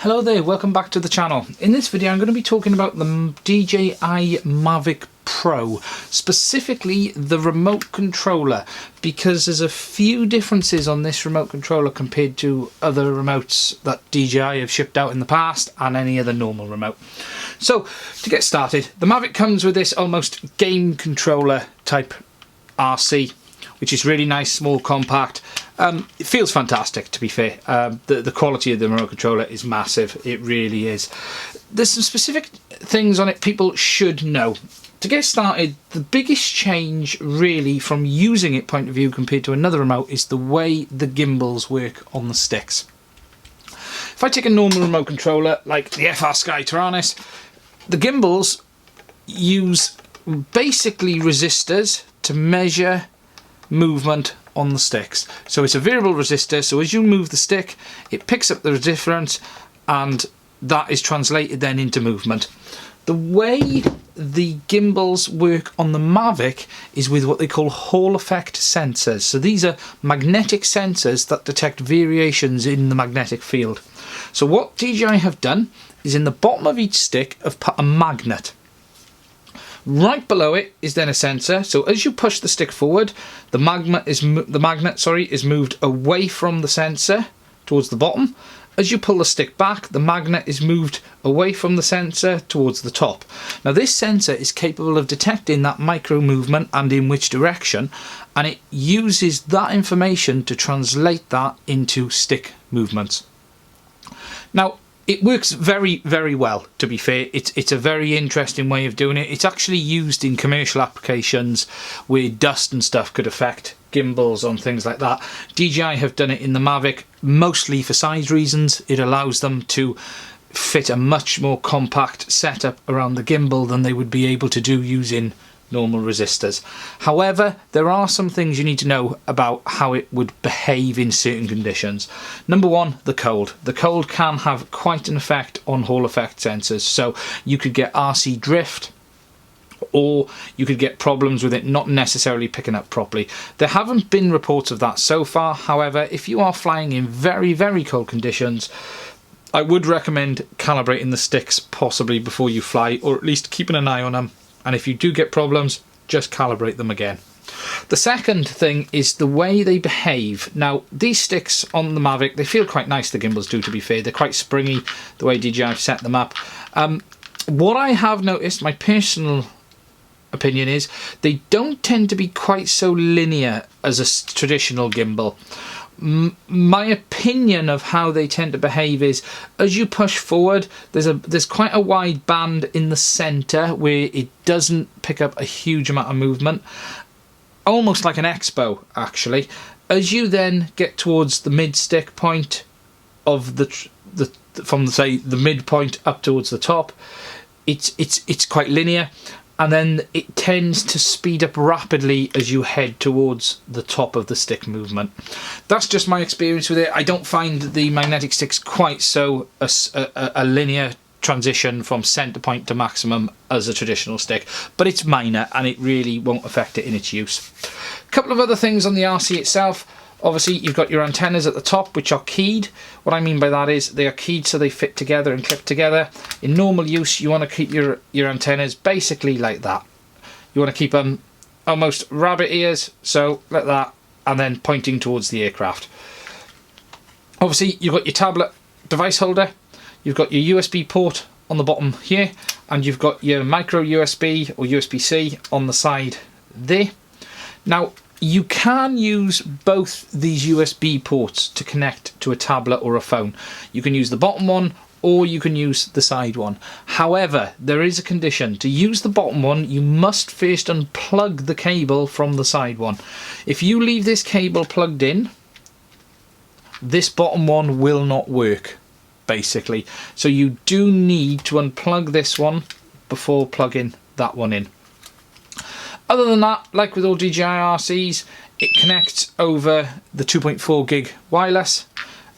Hello there, welcome back to the channel. In this video I'm going to be talking about the DJI Mavic Pro, specifically the remote controller, because there's a few differences on this remote controller compared to other remotes that DJI have shipped out in the past and any other normal remote. So to get started, the Mavic comes with this almost game controller type RC, which is really nice, small, compact. It feels fantastic, to be fair. The quality of the remote controller is massive. It really is. There's some specific things on it people should know. To get started, the biggest change really from using it point of view compared to another remote is the way the gimbals work on the sticks. If I take a normal remote controller like the FR Sky Taranis, the gimbals use basically resistors to measure movement on the sticks. So it's a variable resistor, so as you move the stick it picks up the difference and that is translated then into movement. The way the gimbals work on the Mavic is with what they call Hall effect sensors. So these are magnetic sensors that detect variations in the magnetic field. So what DJI have done is in the bottom of each stick have put a magnet. Right below it is then a sensor, so as you push the stick forward, the magnet is moved away from the sensor towards the bottom. As you pull the stick back, the magnet is moved away from the sensor towards the top. Now this sensor is capable of detecting that micro movement and in which direction, and it uses that information to translate that into stick movements. Now, it works very, very well, to be fair. It's a very interesting way of doing it. It's actually used in commercial applications where dust and stuff could affect gimbals on things like that. DJI have done it in the Mavic mostly for size reasons. It allows them to fit a much more compact setup around the gimbal than they would be able to do using normal resistors. However, there are some things you need to know about how it would behave in certain conditions. Number one, the cold. The cold can have quite an effect on Hall effect sensors, so you could get RC drift or you could get problems with it not necessarily picking up properly. There haven't been reports of that so far. However, if you are flying in very, very cold conditions, I would recommend calibrating the sticks possibly before you fly, or at least keeping an eye on them. And if you do get problems, just calibrate them again. The second thing is the way they behave. Now, these sticks on the Mavic, they feel quite nice, the gimbals do, to be fair. They're quite springy, the way DJI have set them up. What I have noticed, my personal opinion is, they don't tend to be quite so linear as a traditional gimbal. My opinion of how they tend to behave is, as you push forward, there's quite a wide band in the center where it doesn't pick up a huge amount of movement, almost like an expo actually. As you then get towards the mid stick point of from say the midpoint up towards the top, it's quite linear. And then it tends to speed up rapidly as you head towards the top of the stick movement. That's just my experience with it. I don't find the magnetic sticks quite so a linear transition from center point to maximum as a traditional stick, but it's minor and it really won't affect it in its use. A couple of other things on the RC itself. Obviously, you've got your antennas at the top, which are keyed. What I mean by that is they are keyed so they fit together and clip together. In normal use, you want to keep your antennas basically like that. You want to keep them almost rabbit ears, so like that, and then pointing towards the aircraft. Obviously, you've got your tablet device holder. You've got your USB port on the bottom here, and you've got your micro USB or USB-C on the side there. Now, you can use both these USB ports to connect to a tablet or a phone. You can use the bottom one or you can use the side one. However, there is a condition. To use the bottom one, you must first unplug the cable from the side one. If you leave this cable plugged in, this bottom one will not work, basically. So you do need to unplug this one before plugging that one in. Other than that, like with all DJI RCs, it connects over the 2.4 gig wireless,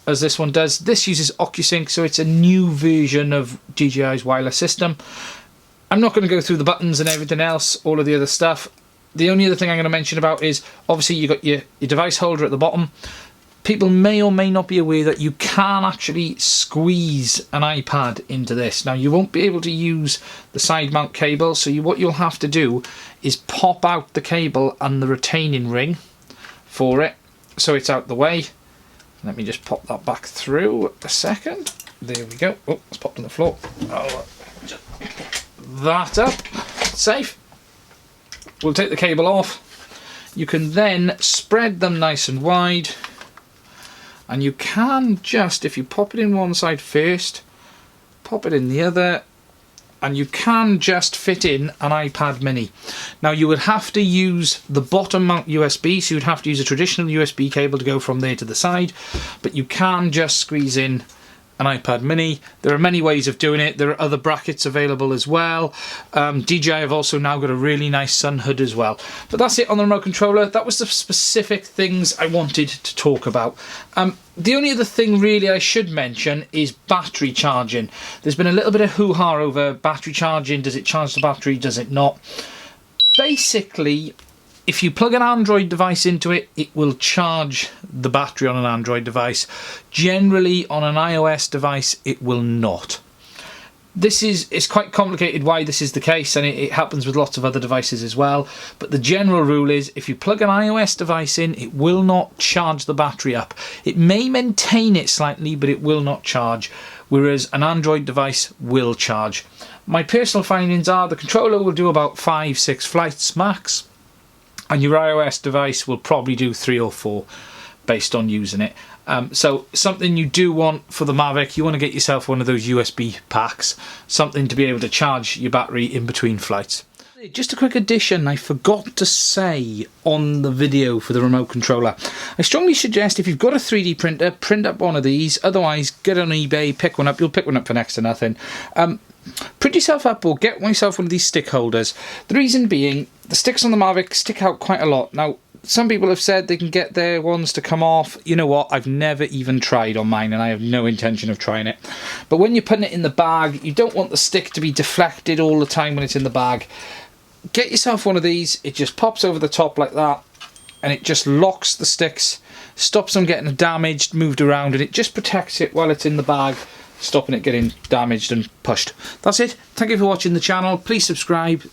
as this one does. This uses OcuSync, so it's a new version of DJI's wireless system. I'm not going to go through the buttons and everything else, all of the other stuff. The only other thing I'm going to mention about is, obviously you've got your device holder at the bottom. people may or may not be aware that you can actually squeeze an iPad into this. Now, you won't be able to use the side mount cable, so what you'll have to do is pop out the cable and the retaining ring for it, so it's out the way. Let me just pop that back through a second. There we go. Oh, it's popped on the floor. Oh, just put that up. Safe. We'll take the cable off. You can then spread them nice and wide, and you can just, if you pop it in one side first, pop it in the other, and you can just fit in an iPad mini. Now, you would have to use the bottom mount USB, so you'd have to use a traditional USB cable to go from there to the side, but you can just squeeze in an iPad mini. There are many ways of doing it. There are other brackets available as well. DJI have also now got a really nice sun hood as well. But that's it on the remote controller. That was the specific things I wanted to talk about. The only other thing really I should mention is battery charging. There's been a little bit of hoo-ha over battery charging. Does it charge the battery? Does it not? Basically, if you plug an Android device into it, it will charge the battery on an Android device. Generally, on an iOS device, it will not. It's quite complicated why this is the case, and it happens with lots of other devices as well. But the general rule is, if you plug an iOS device in, it will not charge the battery up. It may maintain it slightly, but it will not charge, whereas an Android device will charge. My personal findings are the controller will do about 5-6 flights max, and your iOS device will probably do 3 or 4 based on using it. So something you do want for the Mavic, you want to get yourself one of those USB packs, something to be able to charge your battery in between flights. Just a quick addition I forgot to say on the video for the remote controller. I strongly suggest if you've got a 3D printer, print up one of these. Otherwise, get on eBay, pick one up. You'll pick one up for next to nothing. Print yourself up or get myself one of these stick holders. The reason being, the sticks on the Mavic stick out quite a lot. Now, some people have said they can get their ones to come off. You know what? I've never even tried on mine, and I have no intention of trying it. But when you're putting it in the bag, you don't want the stick to be deflected all the time when it's in the bag. Get yourself one of these. It just pops over the top like that, and it just locks the sticks, stops them getting damaged, moved around, and it just protects it while it's in the bag, stopping it getting damaged and pushed. That's it. Thank you for watching the channel. Please subscribe.